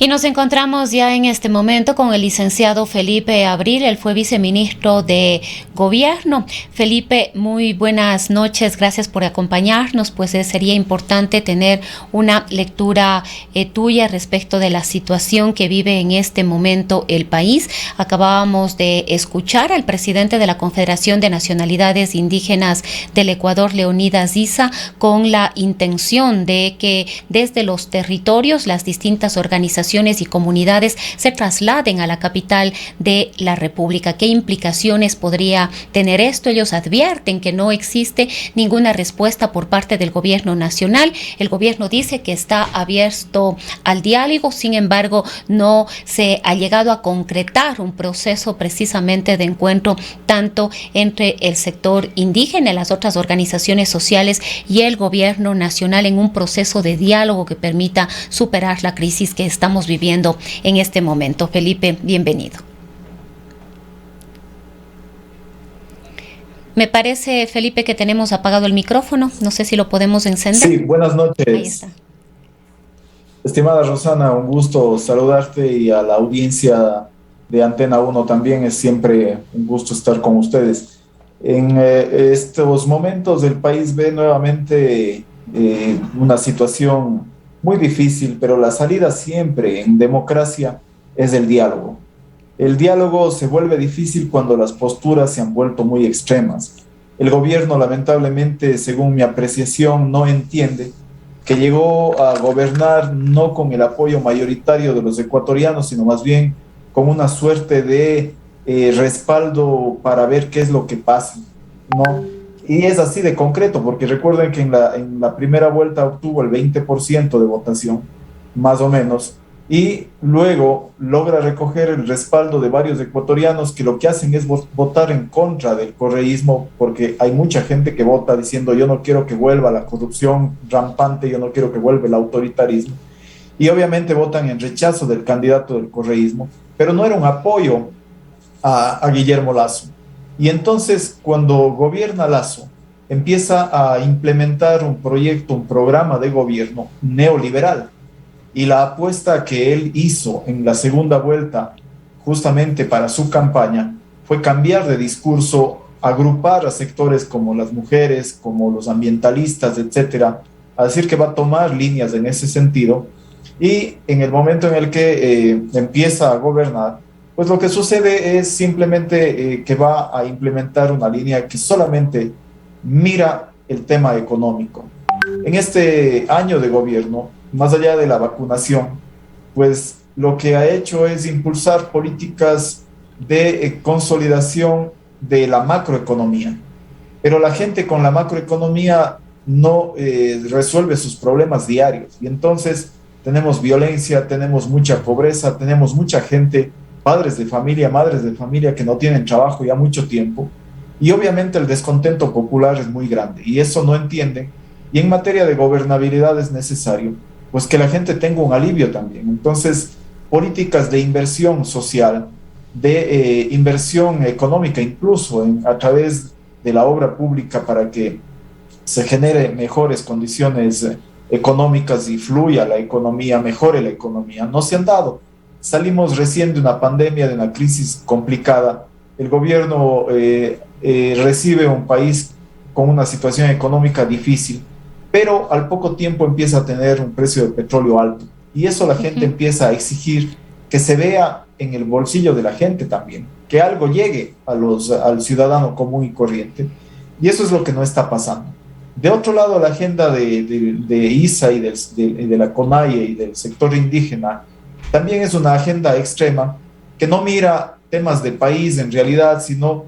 Y nos encontramos ya en este momento con el licenciado Felipe Abril, él fue viceministro de Gobierno. Felipe, muy buenas noches, gracias por acompañarnos. Pues sería importante tener una lectura tuya respecto de la situación que vive en este momento el país. Acabábamos de escuchar al presidente de la Confederación de Nacionalidades Indígenas del Ecuador, Leonidas Issa, con la intención de que desde los territorios las distintas organizaciones y comunidades se trasladen a la capital de la República. ¿Qué implicaciones podría tener esto? Ellos advierten que no existe ninguna respuesta por parte del gobierno nacional. El gobierno dice que está abierto al diálogo, sin embargo, no se ha llegado a concretar un proceso precisamente de encuentro tanto entre el sector indígena, las otras organizaciones sociales y el gobierno nacional en un proceso de diálogo que permita superar la crisis que estamos viviendo en este momento. Felipe, bienvenido. Me parece, Felipe, que tenemos apagado el micrófono. No sé si lo podemos encender. Sí, buenas noches. Ahí está. Estimada Rosana, un gusto saludarte, y a la audiencia de Antena 1 también es siempre un gusto estar con ustedes. En estos momentos el país ve nuevamente una situación muy difícil, pero la salida siempre en democracia es el diálogo. El diálogo se vuelve difícil cuando las posturas se han vuelto muy extremas. El gobierno, lamentablemente, según mi apreciación, no entiende que llegó a gobernar no con el apoyo mayoritario de los ecuatorianos, sino más bien con una suerte de respaldo para ver qué es lo que pasa, ¿no? Y es así de concreto, porque recuerden que en la primera vuelta obtuvo el 20% de votación, más o menos, y luego logra recoger el respaldo de varios ecuatorianos que lo que hacen es votar en contra del correísmo, porque hay mucha gente que vota diciendo yo no quiero que vuelva la corrupción rampante, yo no quiero que vuelva el autoritarismo, y obviamente votan en rechazo del candidato del correísmo, pero no era un apoyo a Guillermo Lasso. Y entonces, cuando gobierna Lasso, empieza a implementar un proyecto, un programa de gobierno neoliberal. Y la apuesta que él hizo en la segunda vuelta, justamente para su campaña, fue cambiar de discurso, agrupar a sectores como las mujeres, como los ambientalistas, etcétera, a decir que va a tomar líneas en ese sentido. Y en el momento en el que empieza a gobernar, pues lo que sucede es simplemente que va a implementar una línea que solamente mira el tema económico. En este año de gobierno, más allá de la vacunación, pues lo que ha hecho es impulsar políticas de consolidación de la macroeconomía. Pero la gente con la macroeconomía no resuelve sus problemas diarios. Y entonces tenemos violencia, tenemos mucha pobreza, tenemos mucha gente, padres de familia, madres de familia que no tienen trabajo ya mucho tiempo, y obviamente el descontento popular es muy grande y eso no entienden, y en materia de gobernabilidad es necesario pues que la gente tenga un alivio también. Entonces, políticas de inversión social, de inversión económica incluso a través de la obra pública para que se genere mejores condiciones económicas y fluya la economía, mejore la economía, no se han dado. Salimos recién de una pandemia, de una crisis complicada. El gobierno recibe un país con una situación económica difícil, pero al poco tiempo empieza a tener un precio de petróleo alto. Y eso la gente empieza a exigir que se vea en el bolsillo de la gente también, que algo llegue al ciudadano común y corriente. Y eso es lo que no está pasando. De otro lado, la agenda de ISA y de la CONAIE y del sector indígena también es una agenda extrema que no mira temas de país en realidad, sino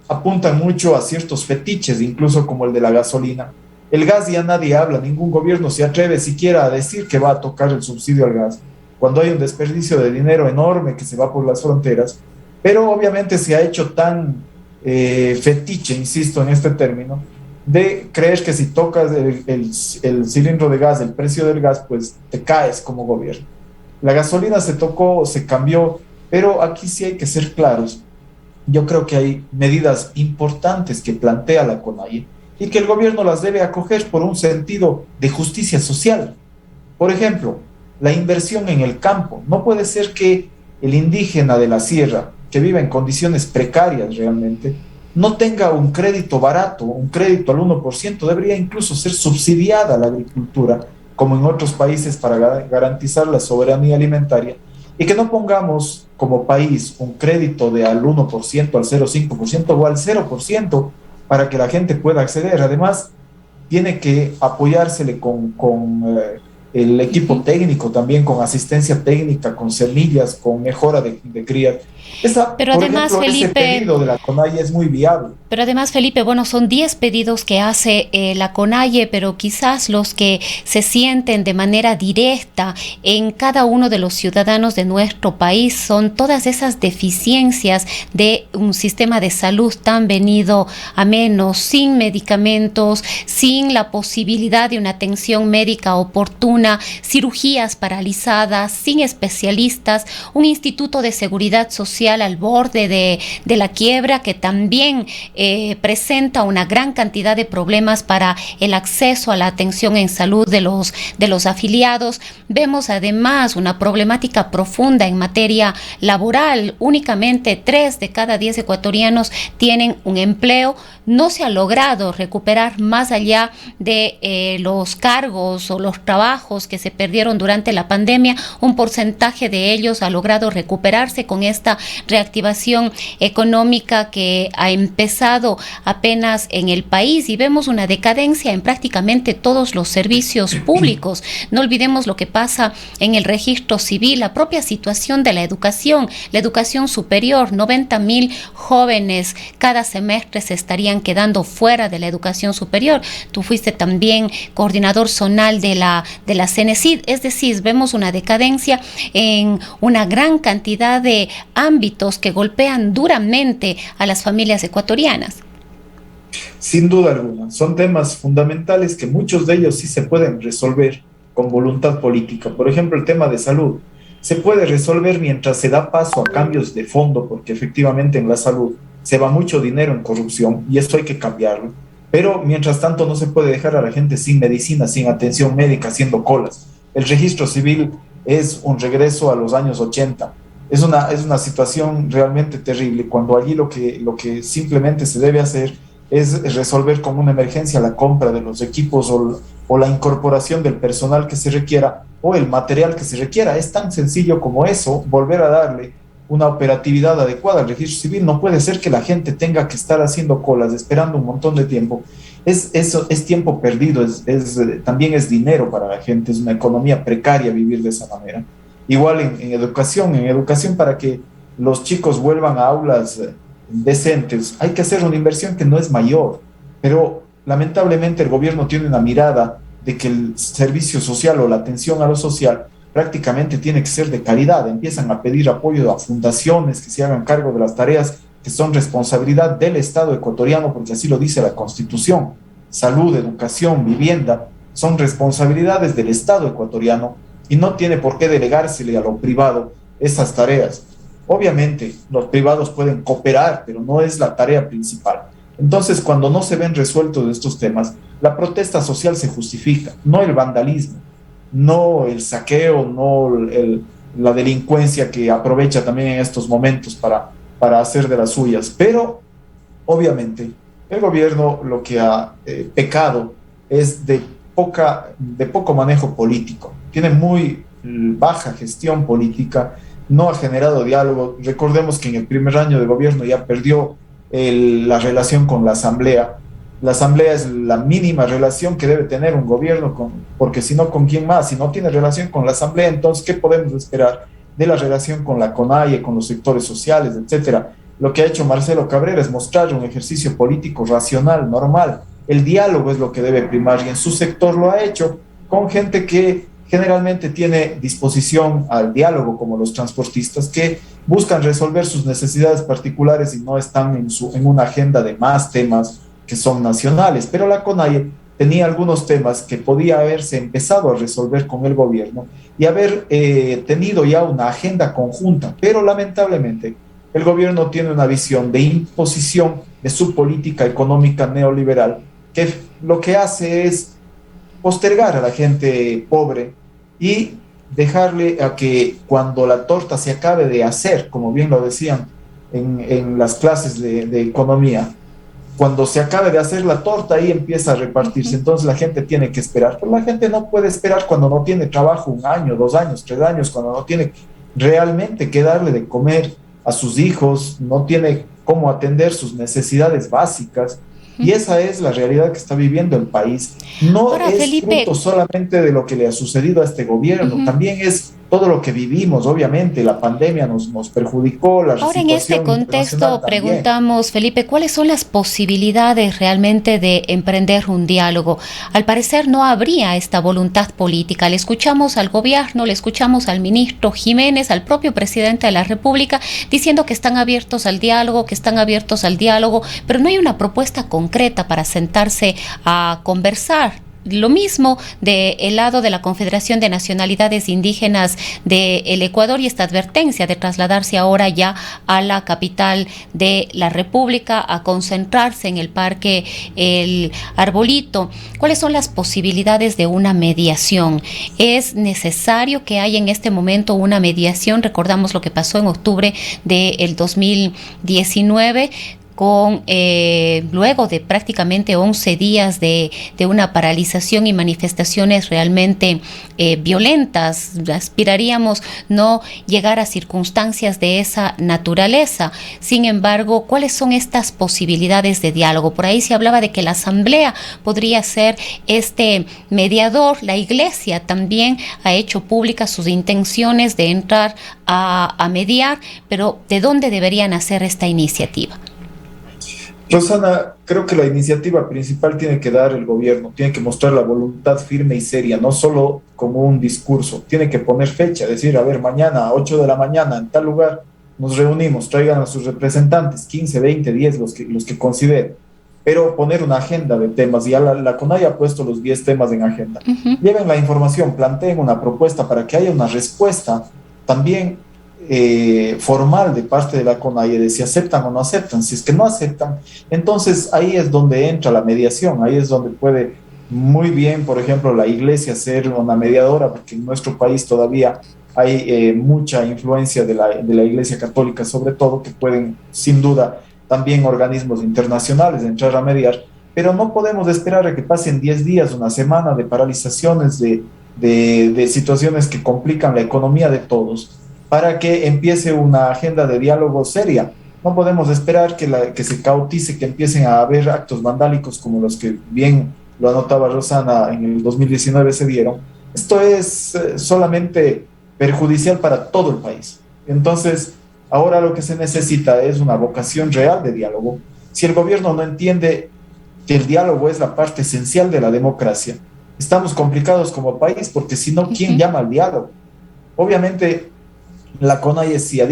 apunta mucho a ciertos fetiches, incluso como el de la gasolina. El gas ya nadie habla, ningún gobierno se atreve siquiera a decir que va a tocar el subsidio al gas, cuando hay un desperdicio de dinero enorme que se va por las fronteras, pero obviamente se ha hecho tan fetiche, insisto en este término, de creer que si tocas el cilindro de gas, el precio del gas, pues te caes como gobierno. La gasolina se tocó, se cambió, pero aquí sí hay que ser claros. Yo creo que hay medidas importantes que plantea la CONAIE y que el gobierno las debe acoger por un sentido de justicia social. Por ejemplo, la inversión en el campo. No puede ser que el indígena de la sierra, que vive en condiciones precarias realmente, no tenga un crédito barato, un crédito al 1%. Debería incluso ser subsidiada la agricultura, como en otros países, para garantizar la soberanía alimentaria, y que no pongamos como país un crédito de al 1%, al 0,5% o al 0% para que la gente pueda acceder. Además, tiene que apoyársele con el equipo técnico, también con asistencia técnica, con semillas, con mejora de cría. Pero Por además, ejemplo, ese Felipe, pedido de la CONAIE es muy viable. bueno, son 10 pedidos que hace la CONAIE, pero quizás los que se sienten de manera directa en cada uno de los ciudadanos de nuestro país son todas esas deficiencias de un sistema de salud tan venido a menos, sin medicamentos, sin la posibilidad de una atención médica oportuna, cirugías paralizadas, sin especialistas, un instituto de seguridad social al borde de la quiebra que también presenta una gran cantidad de problemas para el acceso a la atención en salud de los afiliados. Vemos además una problemática profunda en materia laboral. Únicamente 3 de cada 10 ecuatorianos tienen un empleo. No se ha logrado recuperar, más allá de los cargos o los trabajos que se perdieron durante la pandemia. Un porcentaje de ellos ha logrado recuperarse con esta reactivación económica que ha empezado apenas en el país, y vemos una decadencia en prácticamente todos los servicios públicos. No olvidemos lo que pasa en el registro civil, la propia situación de la educación superior. 90,000 jóvenes cada semestre se estarían quedando fuera de la educación superior. Tú fuiste también coordinador zonal de la CENESID, es decir, vemos una decadencia en una gran cantidad de ámbitos que golpean duramente a las familias ecuatorianas. Sin duda alguna, son temas fundamentales que muchos de ellos sí se pueden resolver con voluntad política. Por ejemplo, el tema de salud se puede resolver mientras se da paso a cambios de fondo, porque efectivamente en la salud se va mucho dinero en corrupción y esto hay que cambiarlo. Pero mientras tanto no se puede dejar a la gente sin medicina, sin atención médica, haciendo colas. El registro civil es un regreso a los años 80. Es una situación realmente terrible, cuando allí lo que simplemente se debe hacer es resolver con una emergencia la compra de los equipos o la incorporación del personal que se requiera o el material que se requiera. Es tan sencillo como eso, volver a darle una operatividad adecuada al registro civil. No puede ser que la gente tenga que estar haciendo colas, esperando un montón de tiempo. Eso es tiempo perdido, también es dinero para la gente, es una economía precaria vivir de esa manera. Igual en educación para que los chicos vuelvan a aulas decentes, hay que hacer una inversión que no es mayor, pero lamentablemente el gobierno tiene una mirada de que el servicio social o la atención a lo social prácticamente tiene que ser de calidad. Empiezan a pedir apoyo a fundaciones que se hagan cargo de las tareas que son responsabilidad del Estado ecuatoriano, porque así lo dice la Constitución. Salud, educación, vivienda son responsabilidades del Estado ecuatoriano y no tiene por qué delegársele a lo privado esas tareas. Obviamente, los privados pueden cooperar, pero no es la tarea principal. Entonces, cuando no se ven resueltos estos temas, la protesta social se justifica, no el vandalismo, no el saqueo, no la delincuencia que aprovecha también en estos momentos para hacer de las suyas. Pero, obviamente, el gobierno lo que ha pecado es de poco manejo político. Tiene muy baja gestión política, no ha generado diálogo. Recordemos que en el primer año de gobierno ya perdió la relación con la Asamblea. La Asamblea es la mínima relación que debe tener un gobierno, porque si no, ¿con quién más? Si no tiene relación con la Asamblea, entonces, ¿qué podemos esperar de la relación con la CONAIE, con los sectores sociales, etcétera? Lo que ha hecho Marcelo Cabrera es mostrar un ejercicio político racional, normal. El diálogo es lo que debe primar y en su sector lo ha hecho con gente que generalmente tiene disposición al diálogo, como los transportistas, que buscan resolver sus necesidades particulares y no están en una agenda de más temas que son nacionales. Pero la CONAIE tenía algunos temas que podía haberse empezado a resolver con el gobierno y haber tenido ya una agenda conjunta, pero lamentablemente el gobierno tiene una visión de imposición de su política económica neoliberal, que lo que hace es postergar a la gente pobre y dejarle a que cuando la torta se acabe de hacer, como bien lo decían en las clases de economía, cuando se acabe de hacer la torta, ahí empieza a repartirse. Entonces la gente tiene que esperar, pero la gente no puede esperar cuando no tiene trabajo 1 año, 2 años, 3 años, cuando no tiene realmente que darle de comer a sus hijos, no tiene cómo atender sus necesidades básicas. Y esa es la realidad que está viviendo el país. No Ahora, es Felipe, fruto solamente de lo que le ha sucedido a este gobierno, también es todo lo que vivimos. Obviamente, la pandemia nos perjudicó, la ahora, en este situación internacional contexto, también. preguntamos, Felipe, ¿cuáles son las posibilidades realmente de emprender un diálogo? Al parecer no habría esta voluntad política. Le escuchamos al gobierno, le escuchamos al ministro Jiménez, al propio presidente de la República, diciendo que están abiertos al diálogo, que están abiertos al diálogo, pero no hay una propuesta concreta para sentarse a conversar. Lo mismo del lado de la Confederación de Nacionalidades Indígenas del Ecuador y esta advertencia de trasladarse ahora ya a la capital de la República a concentrarse en el Parque El Arbolito. ¿Cuáles son las posibilidades de una mediación? ¿Es necesario que haya en este momento una mediación? Recordamos lo que pasó en octubre del 2019 con luego de prácticamente 11 días de una paralización y manifestaciones realmente violentas. Aspiraríamos no llegar a circunstancias de esa naturaleza. Sin embargo, ¿cuáles son estas posibilidades de diálogo? Por ahí se hablaba de que la Asamblea podría ser este mediador. La Iglesia también ha hecho públicas sus intenciones de entrar a mediar, pero ¿de dónde debería nacer esta iniciativa? Rosana, creo que la iniciativa principal tiene que dar el gobierno, tiene que mostrar la voluntad firme y seria, no solo como un discurso, tiene que poner fecha, decir, a ver, mañana a 8 de la mañana en tal lugar nos reunimos, traigan a sus representantes, 15, 20, 10, los que consideren, pero poner una agenda de temas. Ya la CONAIE ha puesto los 10 temas en agenda. Lleven la información, planteen una propuesta para que haya una respuesta también formal de parte de la CONAIE de si aceptan o no aceptan. Si es que no aceptan, entonces ahí es donde entra la mediación, ahí es donde puede muy bien, por ejemplo, la Iglesia ser una mediadora, porque en nuestro país todavía hay mucha influencia de la Iglesia Católica, sobre todo, que pueden, sin duda, también organismos internacionales entrar a mediar, pero no podemos esperar a que pasen 10 días, una semana de paralizaciones, de situaciones que complican la economía de todos, para que empiece una agenda de diálogo seria. No podemos esperar que se cautice, que empiecen a haber actos vandálicos como los que bien lo anotaba Rosana en el 2019 se dieron. Esto es solamente perjudicial para todo el país. Entonces, ahora lo que se necesita es una vocación real de diálogo. Si el gobierno no entiende que el diálogo es la parte esencial de la democracia, estamos complicados como país, porque si no, ¿quién llama al diálogo? Obviamente, la CONAIE sí ha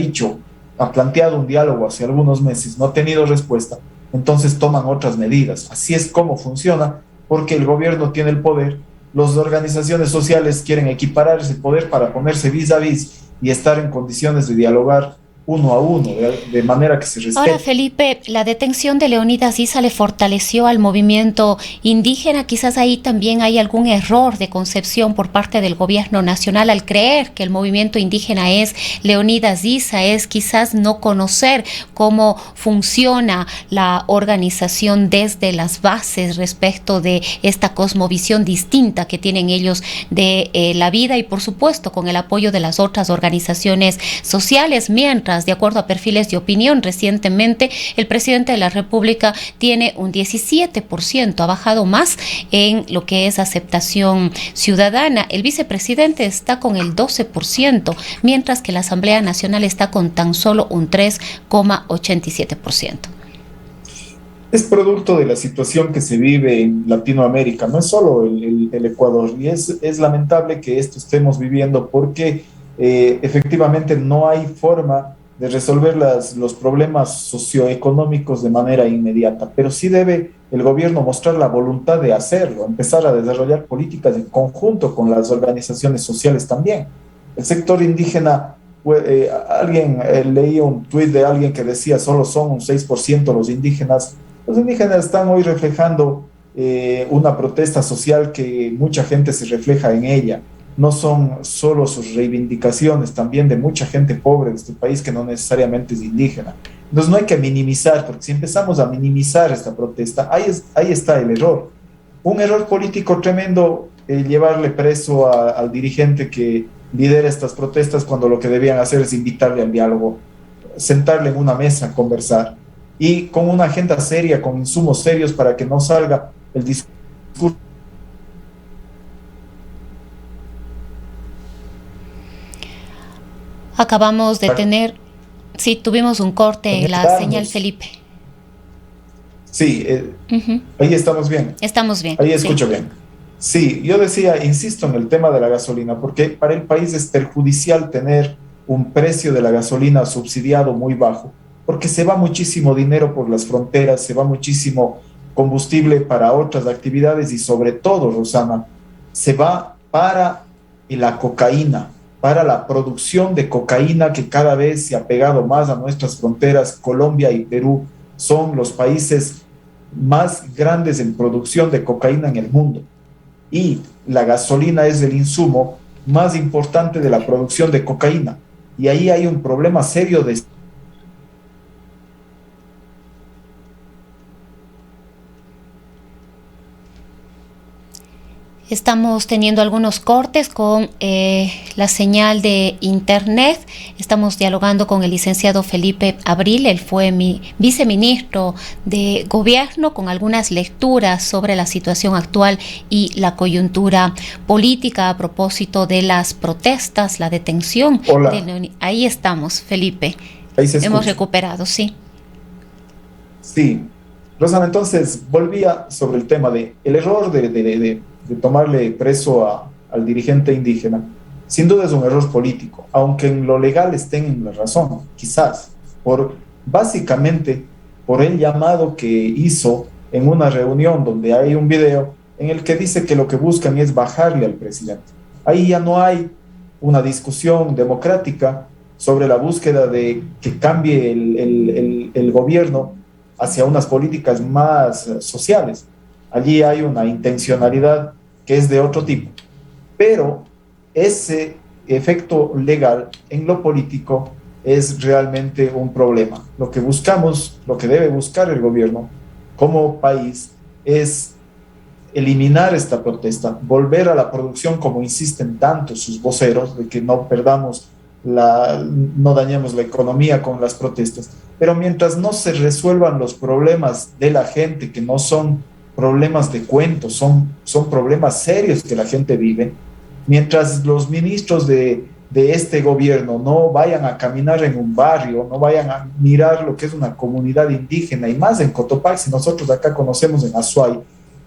planteado un diálogo hace algunos meses, no ha tenido respuesta, entonces toman otras medidas. Así es como funciona, porque el gobierno tiene el poder, las organizaciones sociales quieren equiparar ese poder para ponerse vis a vis y estar en condiciones de dialogar uno a uno, de manera que se respete. Ahora, Felipe, la detención de Leonidas Issa le fortaleció al movimiento indígena. Quizás ahí también hay algún error de concepción por parte del gobierno nacional al creer que el movimiento indígena es Leonidas Issa, es quizás no conocer cómo funciona la organización desde las bases respecto de esta cosmovisión distinta que tienen ellos de la vida y, por supuesto, con el apoyo de las otras organizaciones sociales, mientras de acuerdo a perfiles de opinión, recientemente el presidente de la República tiene un 17%, ha bajado más en lo que es aceptación ciudadana. El vicepresidente está con el 12%, mientras que la Asamblea Nacional está con tan solo un 3,87%. Es producto de la situación que se vive en Latinoamérica, no es solo el Ecuador, y es lamentable que esto estemos viviendo porque efectivamente no hay forma de resolver los problemas socioeconómicos de manera inmediata, pero sí debe el gobierno mostrar la voluntad de hacerlo, empezar a desarrollar políticas en conjunto con las organizaciones sociales también. El sector indígena, leía un tuit de alguien que decía solo son un 6% los indígenas. Los indígenas están hoy reflejando una protesta social que mucha gente se refleja en ella. no son solo sus reivindicaciones, también de mucha gente pobre de este país que no necesariamente es indígena. Entonces no hay que minimizar, porque si empezamos a minimizar esta protesta, ahí está el error. Un error político tremendo, llevarle preso al dirigente que lidera estas protestas cuando lo que debían hacer es invitarle al diálogo, sentarle en una mesa, conversar, y con una agenda seria, con insumos serios para que no salga el discurso. Acabamos de tener, sí, tuvimos un corte en la señal, Felipe. Sí, ahí estamos bien. Estamos bien. Ahí escucho bien. Sí, yo decía, insisto en el tema de la gasolina, porque para el país es perjudicial tener un precio de la gasolina subsidiado muy bajo, porque se va muchísimo dinero por las fronteras, se va muchísimo combustible para otras actividades y sobre todo, Rosana, se va para la cocaína, para la producción de cocaína que cada vez se ha pegado más a nuestras fronteras. Colombia y Perú son los países más grandes en producción de cocaína en el mundo. Y la gasolina es el insumo más importante de la producción de cocaína. Y ahí hay un problema serio de... Estamos teniendo algunos cortes con la señal de internet. Estamos dialogando con el licenciado Felipe Abril. Él fue mi viceministro de gobierno, con algunas lecturas sobre la situación actual y la coyuntura política a propósito de las protestas, la detención. Hola. Ahí estamos, Felipe. Ahí se escucha. Hemos recuperado, sí. Sí. Rosana, entonces volvía sobre el tema de el error de tomarle preso al dirigente indígena. Sin duda es un error político, aunque en lo legal estén en la razón, quizás, básicamente por el llamado que hizo en una reunión donde hay un video en el que dice que lo que buscan es bajarle al presidente. Ahí ya no hay una discusión democrática sobre la búsqueda de que cambie el gobierno hacia unas políticas más sociales. Allí hay una intencionalidad que es de otro tipo. Pero ese efecto legal en lo político es realmente un problema. Lo que buscamos, lo que debe buscar el gobierno como país es eliminar esta protesta, volver a la producción como insisten tanto sus voceros, de que no dañemos la economía con las protestas. Pero mientras no se resuelvan los problemas de la gente, que no son problemas de cuentos, son problemas serios que la gente vive, mientras los ministros de este gobierno no vayan a caminar en un barrio, no vayan a mirar lo que es una comunidad indígena, y más en Cotopaxi, nosotros acá conocemos en Azuay,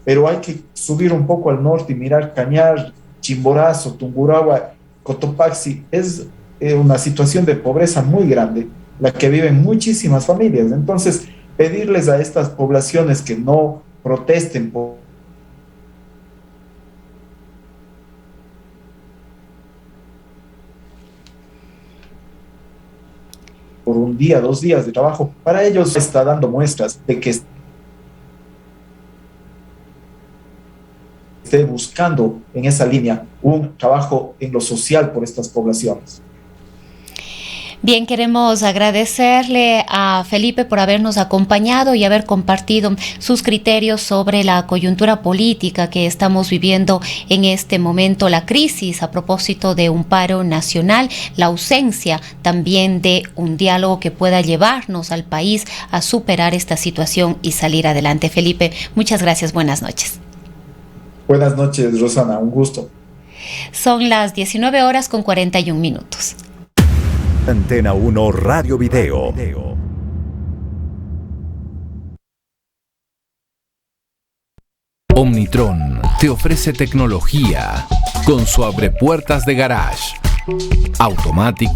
pero hay que subir un poco al norte y mirar Cañar, Chimborazo, Tungurahua, Cotopaxi, es una situación de pobreza muy grande, la que viven muchísimas familias. Entonces, pedirles a estas poblaciones que no protesten por un día, 2 días de trabajo, para ellos está dando muestras de que esté buscando en esa línea un trabajo en lo social por estas poblaciones. Bien, queremos agradecerle a Felipe por habernos acompañado y haber compartido sus criterios sobre la coyuntura política que estamos viviendo en este momento, la crisis a propósito de un paro nacional, la ausencia también de un diálogo que pueda llevarnos al país a superar esta situación y salir adelante. Felipe, muchas gracias, buenas noches. Buenas noches, Rosana, un gusto. Son las 19:41. Antena 1 Radio Video. Omnitron te ofrece tecnología con su abrepuertas de garage automático